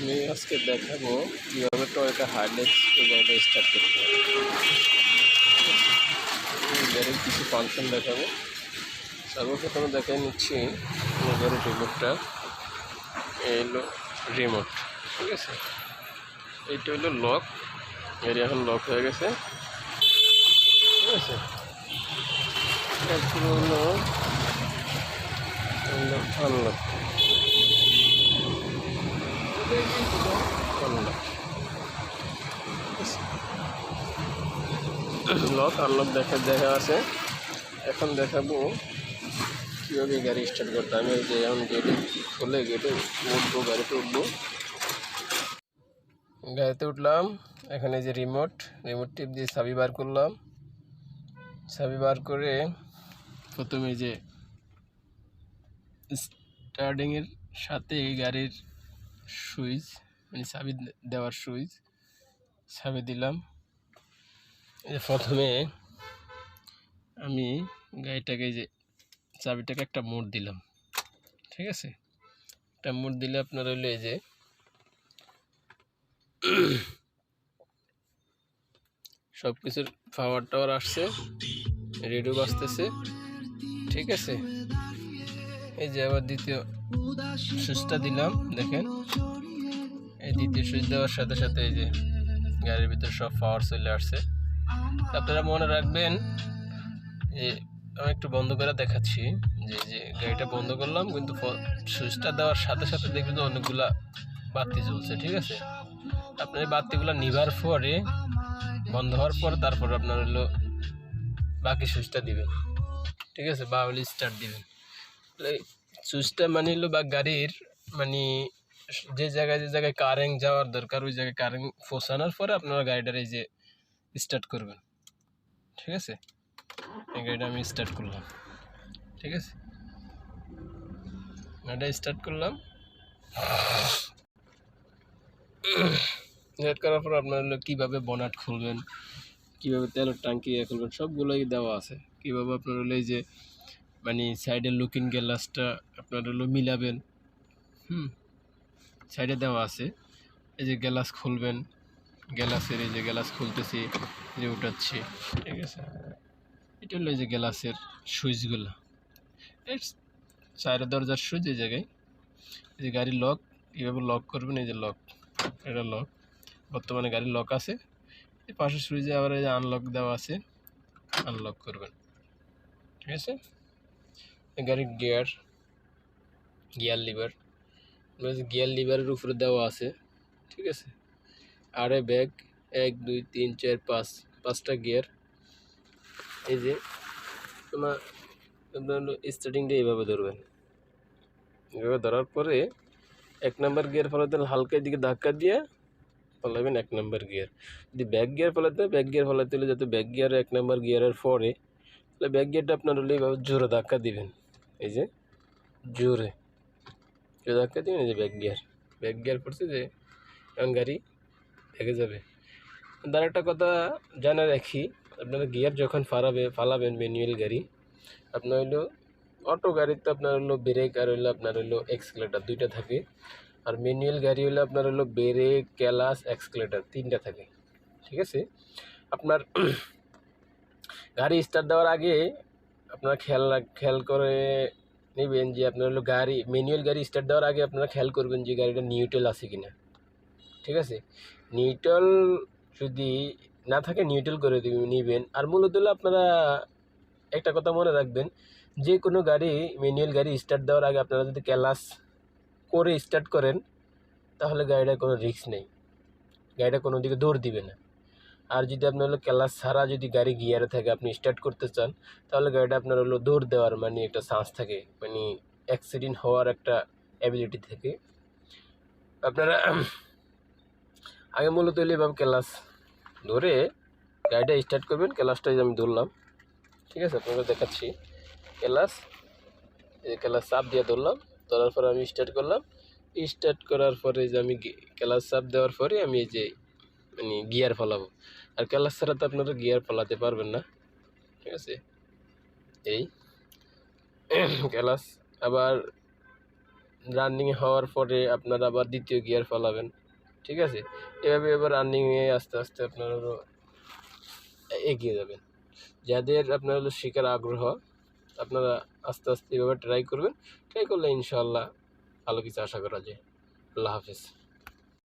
আমি আজকে দেখাবো কীভাবে টয়োটা হাইলেক্স গাড়িটা স্টার্ট করতে হবে। গাড়ির কিছু ফাংশন দেখাবো। সর্বপ্রথমে দেখাই নিচ্ছি গাড়ির রিমোটটা। এই হলো রিমোট, ঠিক আছে। এইটা হলো লক। গাড়ি এখন লক হয়ে গেছে, ঠিক আছে। তারপরে হলো আনলক। লক আনলক দেখা আছে। এখন দেখাবো কীভাবে গাড়ি স্টার্ট করতে। আমি যে এখন গেটে খুলে গেটে উঠবো, গাড়িতে উঠবো। গাড়িতে উঠলাম। এখানে যে রিমোট টিপ দিয়ে চাবি বার করলাম। চাবি বার করে প্রথমে যে স্টার্টিংয়ের সাথে গাড়ির সুইচ, মানে চাবি দেওয়ার সুইচ, চাবি দিলাম। প্রথমে আমি গাড়িটাকে যে চাবিটাকে একটা মোড় দিলাম, ঠিক আছে। একটা মোড় দিলে আপনার হইলো এই যে সব কিছুর পাওয়ার টাওয়ার আসছে, রেডিও বাজতেছে, ঠিক আছে। এই যে আবার দ্বিতীয় সুইচটা দিলাম, দেখেন এই দ্বিতীয় সুইচ দেওয়ার সাথে সাথে এই যে গাড়ির ভিতরে সব পাওয়ার চলে আসছে। আপনারা মনে রাখবেন যে আমি একটু বন্ধ করে দেখাচ্ছি, যে গাড়িটা বন্ধ করলাম, কিন্তু সুইচটা দেওয়ার সাথে সাথে দেখবেন অনেকগুলা বাতি জ্বলছে, ঠিক আছে। আপনার এই বাতিগুলো নিভার পরে, বন্ধ হওয়ার পর, তারপর আপনার হলো বাকি সুইচটা দিবেন, ঠিক আছে, বা হলে স্টার্ট দিবেন। সুইচটা মানে হলো বা গাড়ির মানে যে জায়গায় কারেন্ট যাওয়ার দরকার, ওই জায়গায় কারেন্ট পৌঁছানোর পরে আপনারা গাড়িটার এই যে স্টার্ট করবেন, ঠিক আছে। এই গাড়িটা আমি স্টার্ট করলাম, ঠিক আছে। গাড়িটা স্টার্ট করলাম। স্টার্ট করার পর আপনার হলো কীভাবে বনাট খুলবেন, কীভাবে তেলের ট্যাঙ্কি খুলবেন, সবগুলোই দেওয়া আছে। কীভাবে আপনার হলো এই যে মানে সাইডের লুকিং গ্লাসটা আপনার হলো মিলাবেন, সাইডে দেওয়া আছে। এই যে গ্লাস খুলবেন, গ্লাসের এই যে গ্লাস খুলতেছি, যে উঠাচ্ছি, ঠিক আছে। এটা হলো এই যে গ্লাসের সুইচগুলো, এই চায়ের দরজার সুইচ। এই জায়গায় এই যে গাড়ির লক, কীভাবে লক করবেন, এই যে লক, এটা লক, বর্তমানে গাড়ির লক আছে। এই পাশের সুইচে আবার এই যে আনলক দেওয়া আছে, আনলক করবেন, ঠিক আছে। গাড়ির গিয়ার লিভার, গিয়ার লিভারের উপরে দেওয়া আছে, ঠিক আছে। আর ব্যাগ 1 2 3 4 5, 5টা গিয়ার। এই যে আপনার স্টার্টিংটা এইভাবে ধরবেন। এভাবে ধরার পরে 1 নম্বর গিয়ার ফলাতে হালকা দিকে ধাক্কা দিয়ে ফলাবেন 1 নম্বর গিয়ার। যদি ব্যাক গিয়ার ফলাতে হলে যাতে ব্যাক গিয়ার 1 নম্বর গিয়ারের পরে, তাহলে ব্যাক গিয়ারটা আপনার হলে এইভাবে জোরে ধাক্কা দিবেন, এই যে জোরে ধাক্কা দিবেন। এই যে ব্যাক গিয়ার পড়ছে, যে এখন গাড়ি ভেঙে যাবে। তার একটা কথা জানা রাখি, আপনারা গিয়ার যখন ফালাবেন ম্যানুয়াল গাড়ি, আপনার হইলো অটো গাড়িতে আপনার হলো ব্রেক আর হইলো আপনার হইলো এক্সেলেটার, 2টা থাকে। আর ম্যানুয়াল গাড়ি হইলে আপনার হলো ব্রেক, ক্লাচ, এক্সেলেটার 3টা থাকে, ঠিক আছে। আপনার গাড়ি স্টার্ট দেওয়ার আগে আপনারা খেয়াল করে নেবেন যে আপনার হলো ম্যানুয়াল গাড়ি স্টার্ট দেওয়ার আগে আপনারা খেয়াল করবেন যে গাড়িটা নিউট্রাল আছে কিনা, ঠিক আছে। নিউট্রাল যদি না থাকে নিউট্রাল করে নেবেন। আর মূলত হলো আপনারা একটা কথা মনে রাখবেন, যে কোনো গাড়ি ম্যানুয়াল গাড়ি স্টার্ট দেওয়ার আগে আপনারা যদি ক্লাচ করে স্টার্ট করেন, তাহলে গাড়িটার কোনো রিস্ক নেই, গাড়িটা কোনো দিকে দৌড় দিবে না। আর যদি আপনার হলো ক্লাচ ছাড়া যদি গাড়ি গিয়ারে থাকে, আপনি স্টার্ট করতে চান, তাহলে গাড়িটা আপনার হলো দৌড় দেওয়ার মানে একটা চান্স থাকে, মানে অ্যাক্সিডেন্ট হওয়ার একটা অ্যাবিলিটি থাকে। আপনারা আগে মূলত হলে এভাবে ক্লাচ ধরে গাড়িটা স্টার্ট করবেন। ক্লাচটাই আমি ধরলাম, ঠিক আছে, আপনাকে দেখাচ্ছি। ক্লাচ চাপ দিয়ে ধরলাম, ধরার পরে আমি স্টার্ট করলাম। স্টার্ট করার পরে যে আমি ক্লাচ চাপ দেওয়ার পরে আমি এই যে মানে গিয়ার ফলাবো। আর ক্লাচ ছাড়া তো আপনারা গিয়ার ফলাতে পারবেন না, ঠিক আছে। এই ক্লাচ আবার রানিং হওয়ার পরে আপনারা আবার দ্বিতীয় গিয়ার ফলাবেন, ঠিক আছে। এভাবে এবার রানিংয়ে আস্তে আস্তে আপনারা এগিয়ে যাবেন। যাদের আপনার হলো শেখার আগ্রহ, আপনারা আস্তে আস্তে এভাবে ট্রাই করবেন। ট্রাই করলে ইনশাআল্লাহ ভালো কিছু আশা করা যায়। আল্লাহ হাফেজ।